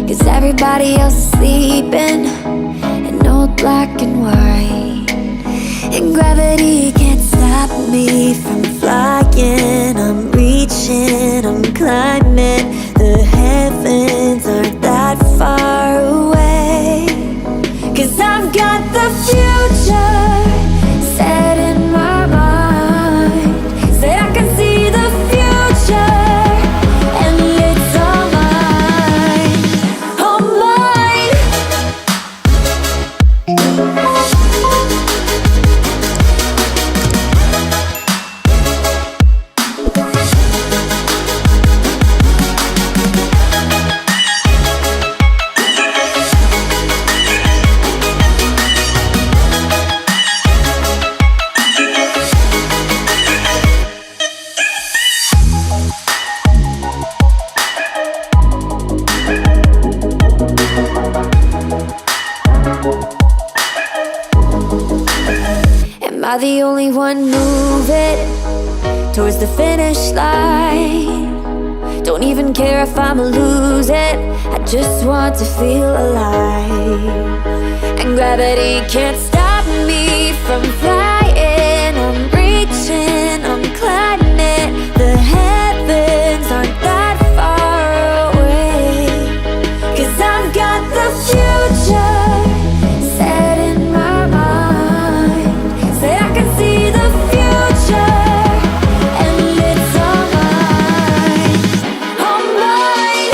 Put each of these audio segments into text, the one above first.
'Cause everybody else is sleeping in old black and white, and gravity can't stop me from flying. I'm reaching, I'm climbing. The heavens aren't that far away. 'Cause I've got the future set in my mind. Said I can see the future, and it's all mine, all mine. Am I the only one moving towards the finish line? Don't even care if I'ma lose it, I just want to feel alive. And gravity can't stop me from flying. I'm reaching, I'm climbing. The heavens aren't that far away. 'Cause I've got the future set in my mind. Say I can see the future, and it's all mine, all mine.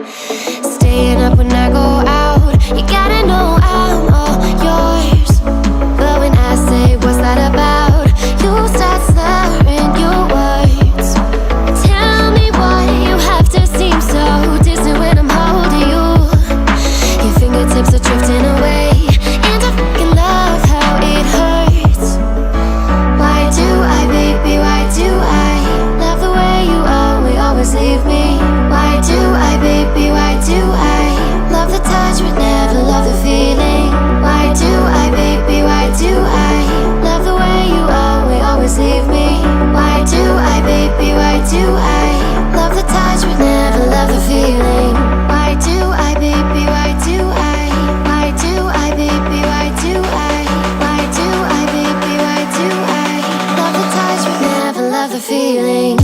Staying up when I go out, you gotta know I'm all yours. But when I say what's that about, you start slurring your words. Tell me why you have to seem so distant when I'm holding you. Your fingertips are drifting away, and I fucking love how it hurts. Why do I, baby, why do I love the way you always leave me? Why do I, baby, why do I love the touch but never love the feeling? Why do I, baby, why do I love the way you always leave me? Why do I, baby, why do I love the touch but never love the feeling? Why do I, baby, why do I? Why do I, baby, why do I? Why do I, baby, why do I love the touch but never love the feeling?